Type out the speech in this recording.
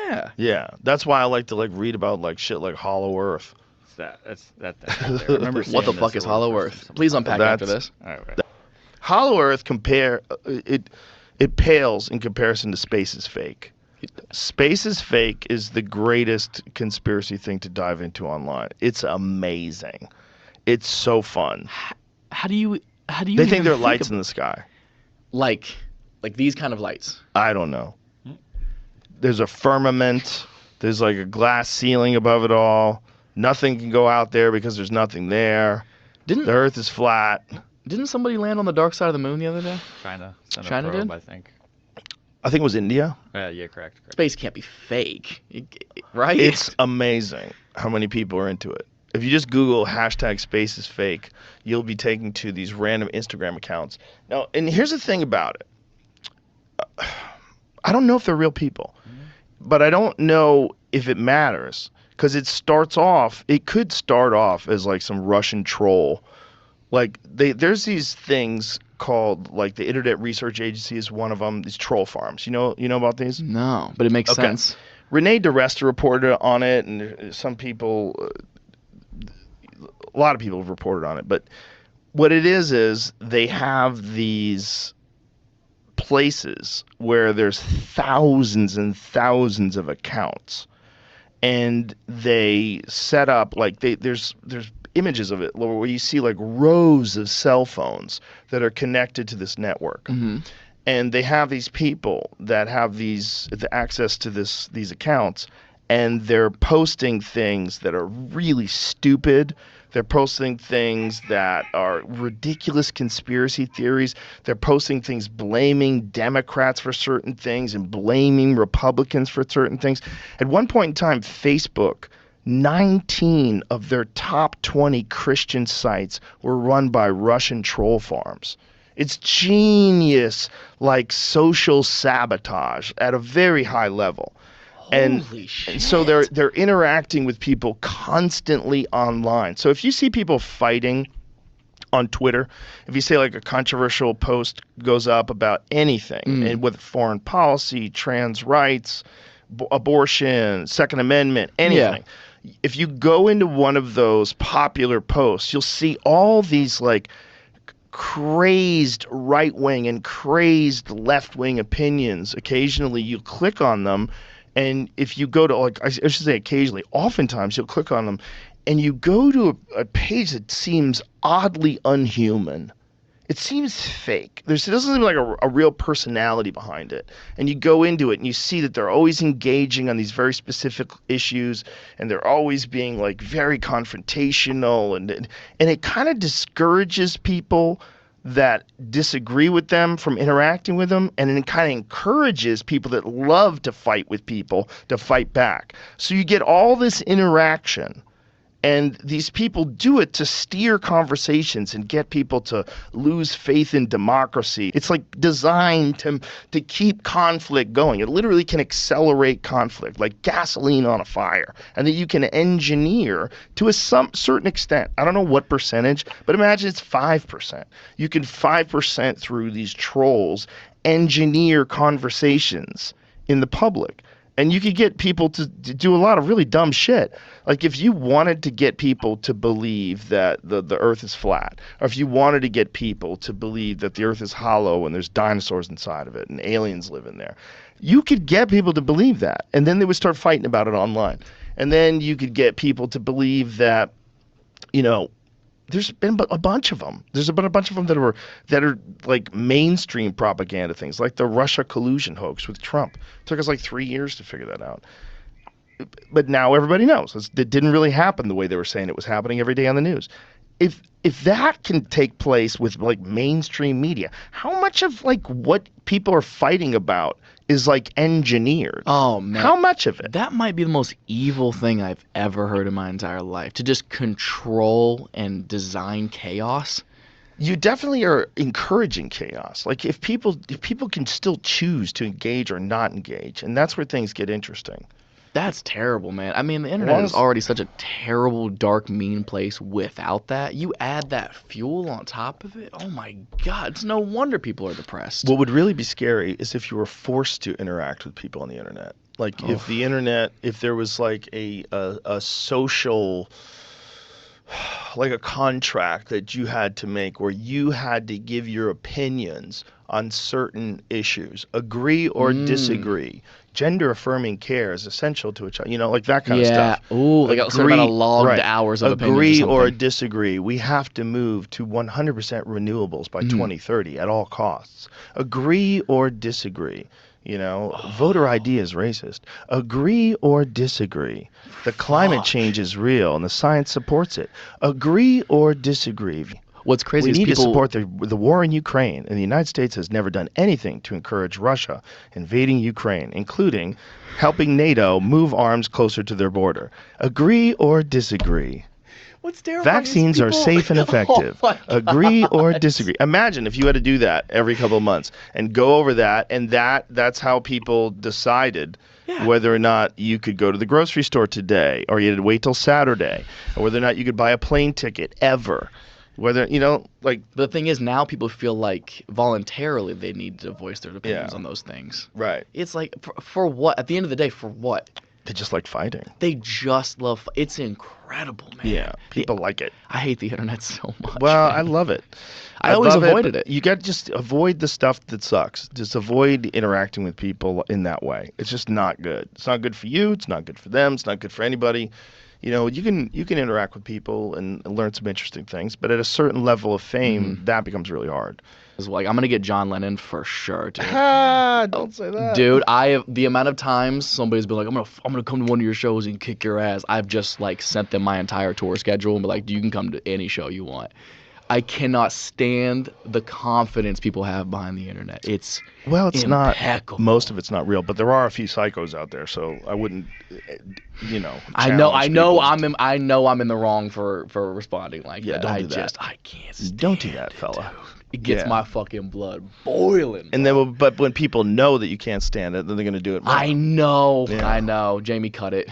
Yeah. Yeah, that's why I like to like read about like shit like Hollow Earth. That's that thing out there. I remember What the seeing fuck this is over the Hollow first Earth? time Please someone unpack talked after That's this. about it. All right. Hollow Earth it pales in comparison to Space is Fake. Space is Fake is the greatest conspiracy thing to dive into online. It's amazing. It's so fun. How do you They even think there are think lights of, in the sky. like these kind of lights? I don't know. There's a firmament. There's like a glass ceiling above it all. Nothing can go out there because there's nothing there. Didn't The Earth is flat. didn't somebody land on the dark side of the moon the other day? China sent a China probe, did? I think. I think it was India. Yeah, correct. Space can't be fake, right? It's amazing how many people are into it. If you just Google hashtag space is fake, you'll be taken to these random Instagram accounts. Now, and here's the thing about it. I don't know if they're real people, but I don't know if it matters because it could start off as like some Russian troll. Like there's these things called like the Internet Research Agency is one of them. These troll farms. You know about these? No, but it makes Okay. sense. Renee DeResta reported on it, and some people, a lot of people have reported on it. But what it is they have these places where there's thousands and thousands of accounts, and they set up like there's images of it where you see like rows of cell phones that are connected to this network. Mm-hmm. And they have these people that have the access to these accounts, and they're posting things that are really stupid. They're posting things that are ridiculous conspiracy theories. They're posting things blaming Democrats for certain things and blaming Republicans for certain things. At one point in time, Facebook, 19 of their top 20 Christian sites were run by Russian troll farms. It's genius, like social sabotage at a very high level. Holy shit. And so they're interacting with people constantly online. So if you see people fighting on Twitter, if you say like a controversial post goes up about anything, and with foreign policy, trans rights, abortion, Second Amendment, anything. If you go into one of those popular posts, you'll see all these like crazed right-wing and crazed left-wing opinions. Occasionally you click on them, and if you go to, like, I should say occasionally, oftentimes you'll click on them and you go to a page that seems oddly unhuman. It seems fake. It doesn't seem like a real personality behind it. And you go into it and you see that they're always engaging on these very specific issues, and they're always being like very confrontational, and it kind of discourages people that disagree with them from interacting with them, and it kind of encourages people that love to fight with people to fight back. So you get all this interaction. And these people do it to steer conversations and get people to lose faith in democracy. It's like designed to keep conflict going. It literally can accelerate conflict, like gasoline on a fire, and that you can engineer to some certain extent. I don't know what percentage, but imagine it's 5%. You can 5% through these trolls engineer conversations in the public. And you could get people to do a lot of really dumb shit. Like if you wanted to get people to believe that the earth is flat, or if you wanted to get people to believe that the earth is hollow and there's dinosaurs inside of it and aliens live in there, you could get people to believe that. And then they would start fighting about it online. And then you could get people to believe that, there's been a bunch of them. There's been a bunch of them that are like mainstream propaganda things, like the Russia collusion hoax with Trump. It took us like 3 years to figure that out. But now everybody knows it didn't really happen the way they were saying it was happening every day on the news. If that can take place with like mainstream media, how much of like what people are fighting about is like engineered? Oh man, how much of it? That might be the most evil thing I've ever heard in my entire life. To just control and design chaos. You definitely are encouraging chaos. Like if people can still choose to engage or not engage, and that's where things get interesting. That's terrible, man. I mean, the internet Long is as- already such a terrible, dark, mean place without that. You add that fuel on top of it. Oh my God, it's no wonder people are depressed. What would really be scary is if you were forced to interact with people on the internet. Like if the internet, if there was like a social, like a contract that you had to make where you had to give your opinions on certain issues, agree or disagree. Gender affirming care is essential to a child, like that kind of Yeah. stuff. Ooh, like a certain amount of logged right. hours of opinions or Agree or something. disagree. We have to move to 100% renewables by 2030 at all costs. Agree or disagree. Voter ID is racist. Agree or disagree. The climate change is real and the science supports it. Agree or disagree. What's crazy We is need to people. support the war in Ukraine, and the United States has never done anything to encourage Russia invading Ukraine, including helping NATO move arms closer to their border. Agree or disagree. What's terrifying Vaccines is are people... safe and effective. Oh my Agree or God. disagree. Imagine if you had to do that every couple of months and go over that, and that's how people decided whether or not you could go to the grocery store today, or you had to wait till Saturday, or whether or not you could buy a plane ticket ever. Whether, like... The thing is, now people feel like voluntarily they need to voice their opinions Yeah. on those things. Right. It's like, for what? At the end of the day, for what? They just like fighting. They just love. It's incredible, man. Yeah, people like it. I hate the internet so much. Well, man. I love it. I always love avoided but it. You got to just avoid the stuff that sucks. Just avoid interacting with people in that way. It's just not good. It's not good for you. It's not good for them. It's not good for anybody. You can interact with people and learn some interesting things, but at a certain level of fame, that becomes really hard. It's like, I'm gonna get John Lennon for sure, dude. Don't say that. Dude, the amount of times somebody's been like, I'm gonna come to one of your shows and kick your ass. I've just like sent them my entire tour schedule and be like, you can come to any show you want. I cannot stand the confidence people have behind the internet. It's not. impeccable. Most of it's not real, but there are a few psychos out there. So I wouldn't, I know people. I'm in the wrong for responding like that. Don't do that. I can't stand Don't do that, it, fella. dude. It gets Yeah. my fucking blood boiling. And then, but when people know that you can't stand it, then they're going to do it more. I know. Yeah. I know. Jamie cut it.